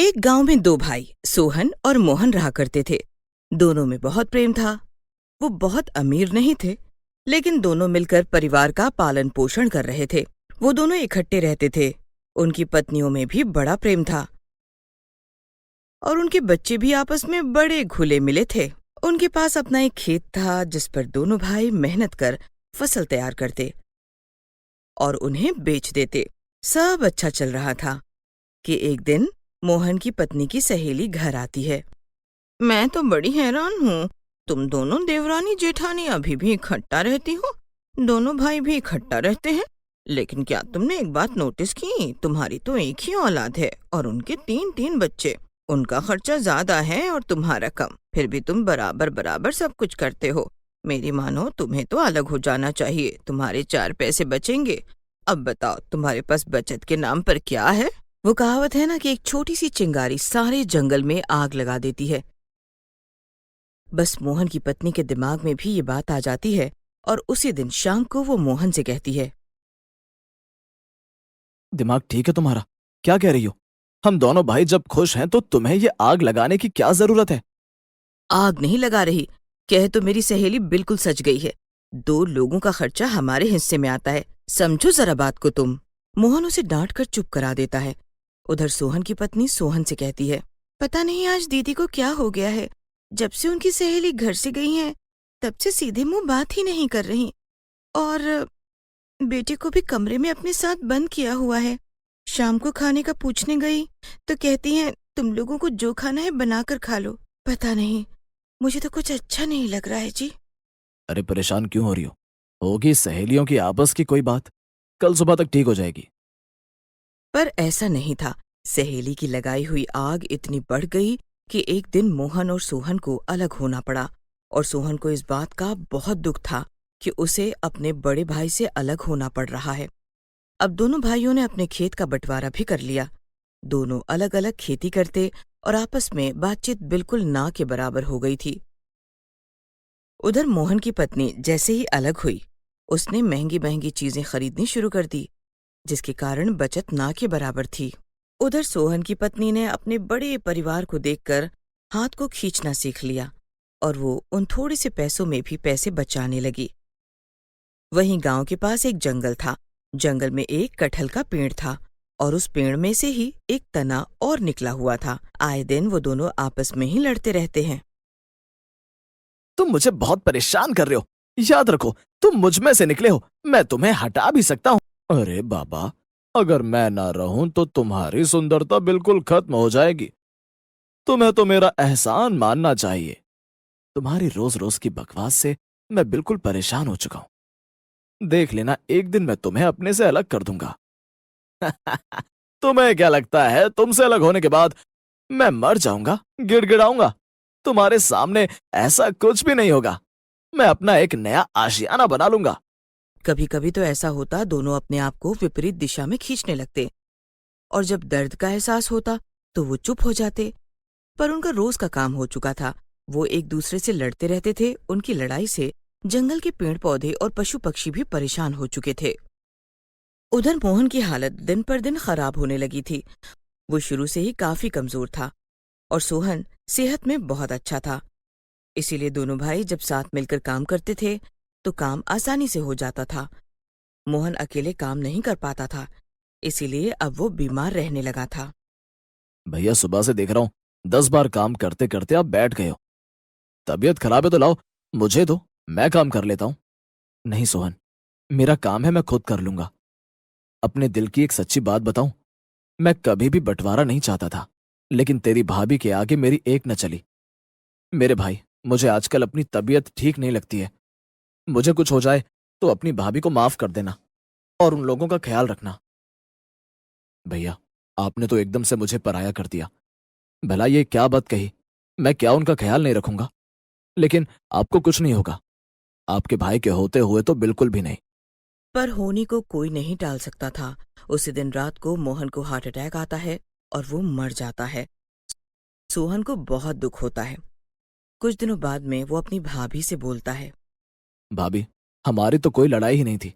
एक गांव में दो भाई सोहन और मोहन रहा करते थे। दोनों में बहुत प्रेम था। वो बहुत अमीर नहीं थे, लेकिन दोनों मिलकर परिवार का पालन पोषण कर रहे थे। वो दोनों इकट्ठे रहते थे। उनकी पत्नियों में भी बड़ा प्रेम था और उनके बच्चे भी आपस में बड़े घुले मिले थे। उनके पास अपना एक खेत था जिस पर दोनों भाई मेहनत कर फसल तैयार करते और उन्हें बेच देते। सब अच्छा चल रहा था कि एक दिन मोहन की पत्नी की सहेली घर आती है। मैं तो बड़ी हैरान हूँ, तुम दोनों देवरानी जेठानी अभी भी इकट्ठा रहती हो। दोनों भाई भी इकट्ठा रहते हैं, लेकिन क्या तुमने एक बात नोटिस की? तुम्हारी तो एक ही औलाद है और उनके तीन तीन बच्चे। उनका खर्चा ज्यादा है और तुम्हारा कम, फिर भी तुम बराबर बराबर सब कुछ करते हो। मेरी मानो तुम्हें तो अलग हो जाना चाहिए, तुम्हारे चार पैसे बचेंगे। अब बताओ, तुम्हारे पास बचत के नाम पर क्या है? वो कहावत है ना कि एक छोटी सी चिंगारी सारे जंगल में आग लगा देती है। बस मोहन की पत्नी के दिमाग में भी ये बात आ जाती है और उसी दिन शाम को वो मोहन से कहती है, दिमाग ठीक है तुम्हारा? क्या कह रही हो? हम दोनों भाई जब खुश हैं तो तुम्हें ये आग लगाने की क्या जरूरत है? आग नहीं लगा रही, कह तो मेरी सहेली बिल्कुल सच गई है। दो लोगों का खर्चा हमारे हिस्से में आता है, समझो जरा बात को तुम। मोहन उसे डांट कर चुप करा देता है। उधर सोहन की पत्नी सोहन से कहती है, पता नहीं आज दीदी को क्या हो गया है। जब से उनकी सहेली घर से गई है तब से सीधे मुंह बात ही नहीं कर रही और बेटे को भी कमरे में अपने साथ बंद किया हुआ है। शाम को खाने का पूछने गई तो कहती हैं तुम लोगों को जो खाना है बनाकर खा लो। पता नहीं, मुझे तो कुछ अच्छा नहीं लग रहा है जी। अरे परेशान क्यों हो रही हो? होगी सहेलियों की आपस की कोई बात, कल सुबह तक ठीक हो जाएगी। पर ऐसा नहीं था। सहेली की लगाई हुई आग इतनी बढ़ गई कि एक दिन मोहन और सोहन को अलग होना पड़ा और सोहन को इस बात का बहुत दुख था कि उसे अपने बड़े भाई से अलग होना पड़ रहा है। अब दोनों भाइयों ने अपने खेत का बंटवारा भी कर लिया। दोनों अलग अलग खेती करते और आपस में बातचीत बिल्कुल ना के बराबर हो गई थी। उधर मोहन की पत्नी जैसे ही अलग हुई, उसने महंगी महंगी चीजें खरीदनी शुरू कर दी, जिसके कारण बचत ना के बराबर थी। उधर सोहन की पत्नी ने अपने बड़े परिवार को देखकर हाथ को खींचना सीख लिया और वो उन थोड़े से पैसों में भी पैसे बचाने लगी। वहीं गांव के पास एक जंगल था। जंगल में एक कटहल का पेड़ था और उस पेड़ में से ही एक तना और निकला हुआ था। आए दिन वो दोनों आपस में ही लड़ते रहते हैं। तुम मुझे बहुत परेशान कर रहे हो। याद रखो, तुम मुझ में से निकले हो, मैं तुम्हें हटा भी सकता हूँ। अरे बाबा, अगर मैं ना रहूं तो तुम्हारी सुंदरता बिल्कुल खत्म हो जाएगी। तुम्हें तो मेरा एहसान मानना चाहिए। तुम्हारी रोज रोज की बकवास से मैं बिल्कुल परेशान हो चुका हूं। देख लेना, एक दिन मैं तुम्हें अपने से अलग कर दूंगा। तुम्हें क्या लगता है तुमसे अलग होने के बाद मैं मर जाऊंगा, गिड़गिड़ाऊंगा? तुम्हारे सामने ऐसा कुछ भी नहीं होगा। मैं अपना एक नया आशियाना बना लूंगा। कभी कभी तो ऐसा होता, दोनों अपने आप को विपरीत दिशा में खींचने लगते और जब दर्द का एहसास होता तो वो चुप हो जाते। पर उनका रोज का काम हो चुका था। वो एक दूसरे से लड़ते रहते थे। उनकी लड़ाई से जंगल के पेड़ पौधे और पशु पक्षी भी परेशान हो चुके थे। उधर मोहन की हालत दिन पर दिन खराब होने लगी थी। वो शुरू से ही काफी कमजोर था और सोहन सेहत में बहुत अच्छा था। इसीलिए दोनों भाई जब साथ मिलकर काम करते थे तो काम आसानी से हो जाता था। मोहन अकेले काम नहीं कर पाता था, इसीलिए अब वो बीमार रहने लगा था। भैया, सुबह से देख रहा हूं 10 बार काम करते करते आप बैठ गए हो। तबीयत खराब है तो लाओ, मुझे दो, मैं काम कर लेता हूं। नहीं सोहन, मेरा काम है, मैं खुद कर लूंगा। अपने दिल की एक सच्ची बात बताऊं, मैं कभी भी बंटवारा नहीं चाहता था, लेकिन तेरी भाभी के आगे मेरी एक न चली। मेरे भाई, मुझे आजकल अपनी तबीयत ठीक नहीं लगती है। मुझे कुछ हो जाए तो अपनी भाभी को माफ कर देना और उन लोगों का ख्याल रखना। भैया, आपने तो एकदम से मुझे पराया कर दिया। भला ये क्या बात कही? मैं क्या उनका ख्याल नहीं रखूंगा? लेकिन आपको कुछ नहीं होगा, आपके भाई के होते हुए तो बिल्कुल भी नहीं। पर होनी को कोई नहीं टाल सकता था। उसी दिन रात को मोहन को हार्ट अटैक आता है और वो मर जाता है। सोहन को बहुत दुख होता है। कुछ दिनों बाद में वो अपनी भाभी से बोलता है, भाभी, हमारी तो कोई लड़ाई ही नहीं थी।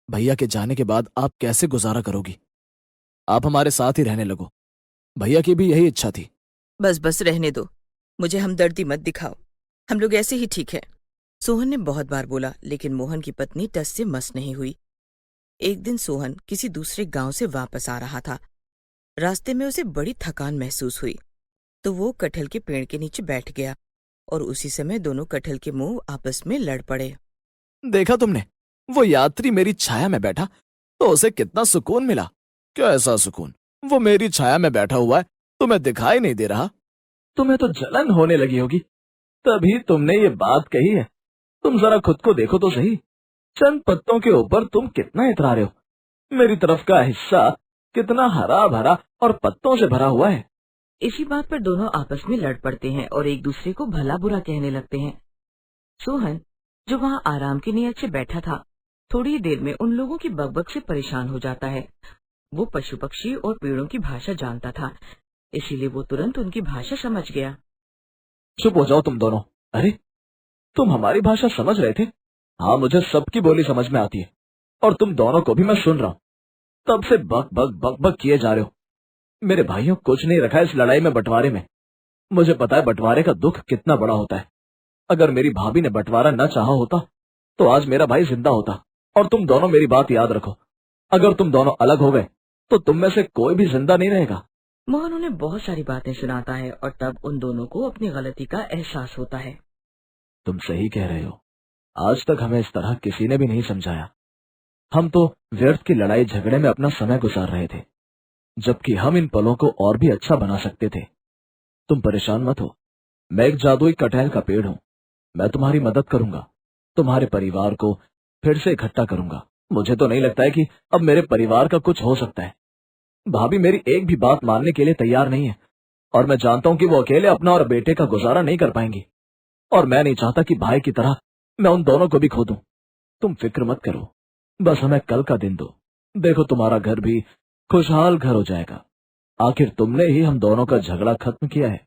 भैया के जाने के बाद आप कैसे गुजारा करोगी? आप हमारे साथ ही रहने लगो। भैया की भी यही इच्छा थी। बस बस रहने दो, मुझे हमदर्दी मत दिखाओ, हम लोग ऐसे ही ठीक है। सोहन ने बहुत बार बोला, लेकिन मोहन की पत्नी टस से मस नहीं हुई। एक दिन सोहन किसी दूसरे गांव से वापस आ रहा था। रास्ते में उसे बड़ी थकान महसूस हुई, तो वो कटहल के पेड़ के नीचे बैठ गया और उसी समय दोनों कटहल के मुंह आपस में लड़ पड़े। देखा तुमने, वो यात्री मेरी छाया में बैठा तो उसे कितना सुकून मिला। क्या ऐसा सुकून? वो मेरी छाया में बैठा हुआ है, तुम्हें दिखाई नहीं दे रहा? तुम्हें तो जलन होने लगी होगी, तभी तुमने ये बात कही है। तुम जरा खुद को देखो तो सही, चंद पत्तों के ऊपर तुम कितना इतरा रहे हो। मेरी तरफ का हिस्सा कितना हरा भरा और पत्तों से भरा हुआ है। इसी बात पर दोनों आपस में लड़ पड़ते हैं और एक दूसरे को भला बुरा कहने लगते हैं। सोहन, जो वहाँ आराम की नीयत से बैठा था, थोड़ी ही देर में उन लोगों की बकबक से परेशान हो जाता है। वो पशु पक्षी और पेड़ों की भाषा जानता था, इसीलिए वो तुरंत उनकी भाषा समझ गया। चुप हो जाओ तुम दोनों। अरे, तुम हमारी भाषा समझ रहे थे? हाँ, मुझे सबकी बोली समझ में आती है और तुम दोनों को भी मैं सुन रहा हूँ। तब से बक बक बक बक किए जा रहे हो। मेरे भाइयों, कुछ नहीं रखा इस लड़ाई में बंटवारे में। मुझे पता है बंटवारे का दुख कितना बड़ा होता है। अगर मेरी भाभी ने बंटवारा न चाहा होता तो आज मेरा भाई जिंदा होता। और तुम दोनों मेरी बात याद रखो, अगर तुम दोनों अलग हो गए तो तुम में से कोई भी जिंदा नहीं रहेगा। मोहन उन्हें बहुत सारी बातें सुनाता है और तब उन दोनों को अपनी गलती का एहसास होता है। तुम सही कह रहे हो, आज तक हमें इस तरह किसी ने भी नहीं समझाया। हम तो व्यर्थ की लड़ाई झगड़े में अपना समय गुजार रहे थे, जबकि हम इन पलों को और भी अच्छा बना सकते थे। तुम परेशान मत हो, मैं एक जादुई कटहल का पेड़ हूँ। मैं तुम्हारी मदद करूंगा, तुम्हारे परिवार को फिर से इकट्ठा करूंगा। मुझे तो नहीं लगता है कि अब मेरे परिवार का कुछ हो सकता है। भाभी मेरी एक भी बात मानने के लिए तैयार नहीं है और मैं जानता हूं कि वो अकेले अपना और बेटे का गुजारा नहीं कर पाएंगी। और मैं नहीं चाहता कि भाई की तरह मैं उन दोनों को भी खो दूं। तुम फिक्र मत करो, बस हमें कल का दिन दो। देखो, तुम्हारा घर भी खुशहाल घर हो जाएगा। आखिर तुमने ही हम दोनों का झगड़ा खत्म किया है,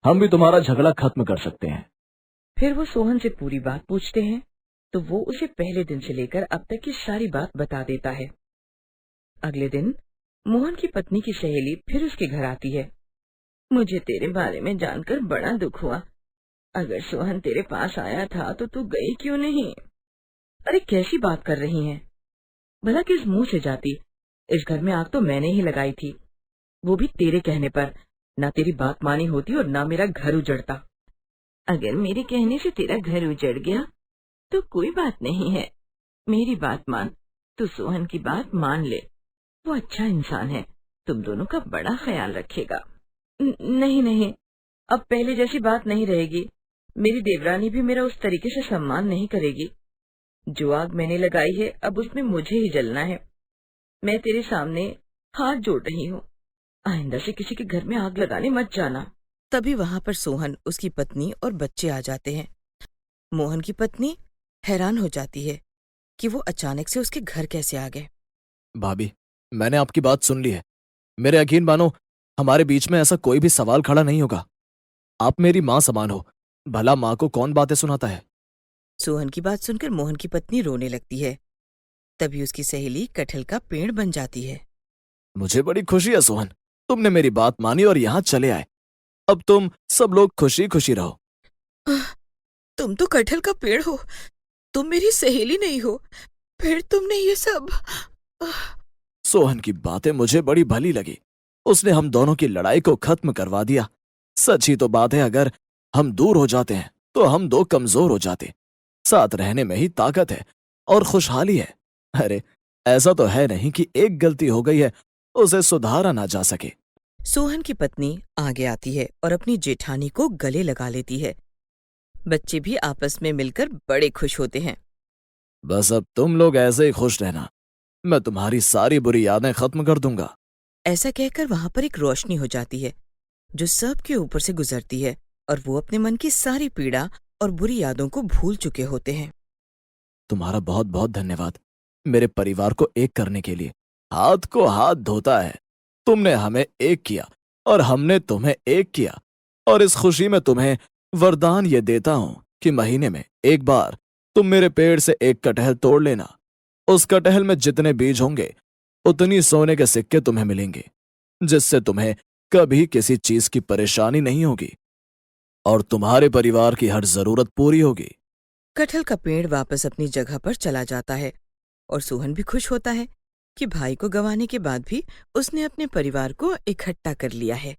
हम भी तुम्हारा झगड़ा खत्म कर सकते हैं। फिर वो सोहन से पूरी बात पूछते हैं, तो वो उसे पहले दिन से लेकर अब तक की सारी बात बता देता है। अगले दिन मोहन की पत्नी की सहेली फिर उसके घर आती है। मुझे तेरे बारे में जानकर बड़ा दुख हुआ। अगर सोहन तेरे पास आया था तो तू गई क्यों नहीं? अरे, कैसी बात कर रही हैं? भला किस मुंह से जाती? इस घर में आग तो मैंने ही लगाई थी, वो भी तेरे कहने पर। ना तेरी बात मानी होती और ना मेरा घर उजड़ता। अगर मेरे कहने से तेरा घर उजड़ गया तो कोई बात नहीं है, मेरी बात मान। तू सोहन की बात मान ले, वो अच्छा इंसान है, तुम दोनों का बड़ा ख्याल रखेगा। नहीं नहीं, अब पहले जैसी बात नहीं रहेगी। मेरी देवरानी भी मेरा उस तरीके से सम्मान नहीं करेगी। जो आग मैंने लगाई है अब उसमें मुझे ही जलना है। मैं तेरे सामने हाथ जोड़ रही हूँ, आइंदा से किसी के घर में आग लगाने मत जाना। तभी वहाँ पर सोहन, उसकी पत्नी और बच्चे आ जाते हैं। मोहन की पत्नी हैरान हो जाती है कि वो अचानक से उसके घर कैसे आ गए। भाभी, मैंने आपकी बात सुन ली है। मेरे यकीन मानो, हमारे बीच में ऐसा कोई भी सवाल खड़ा नहीं होगा। आप मेरी माँ समान हो, भला माँ को कौन बातें सुनाता है? सोहन की बात सुनकर मोहन की पत्नी रोने लगती है। तभी उसकी सहेली कटहल का पेड़ बन जाती है। मुझे बड़ी खुशी है सोहन, तुमने मेरी बात मानी और यहाँ चले आए। अब तुम सब लोग खुशी खुशी रहो। तुम तो कटहल का पेड़ हो, तुम मेरी सहेली नहीं हो, फिर तुमने ये सब। सोहन की बातें मुझे बड़ी भली लगी, उसने हम दोनों की लड़ाई को खत्म करवा दिया। सच ही तो बात है, अगर हम दूर हो जाते हैं तो हम दो कमजोर हो जाते। साथ रहने में ही ताकत है और खुशहाली है। अरे, ऐसा तो है नहीं कि एक गलती हो गई है उसे सुधारा ना जा सके। सोहन की पत्नी आगे आती है और अपनी जेठानी को गले लगा लेती है। बच्चे भी आपस में मिलकर बड़े खुश होते हैं। बस अब तुम लोग ऐसे ही खुश रहना, मैं तुम्हारी सारी बुरी यादें खत्म कर दूंगा। ऐसा कहकर वहां पर एक रोशनी हो जाती है जो सबके ऊपर से गुजरती है और वो अपने मन की सारी पीड़ा और बुरी यादों को भूल चुके होते हैं। तुम्हारा बहुत बहुत धन्यवाद, मेरे परिवार को एक करने के लिए। हाथ को हाथ धोता है, तुमने हमें एक किया और हमने तुम्हें एक किया। और इस खुशी में तुम्हें वरदान ये देता हूं कि महीने में एक बार तुम मेरे पेड़ से एक कटहल तोड़ लेना। उस कटहल में जितने बीज होंगे उतनी सोने के सिक्के तुम्हें मिलेंगे, जिससे तुम्हें कभी किसी चीज की परेशानी नहीं होगी और तुम्हारे परिवार की हर जरूरत पूरी होगी। कटहल का पेड़ वापस अपनी जगह पर चला जाता है और सोहन भी खुश होता है कि भाई को गंवाने के बाद भी उसने अपने परिवार को इकट्ठा कर लिया है।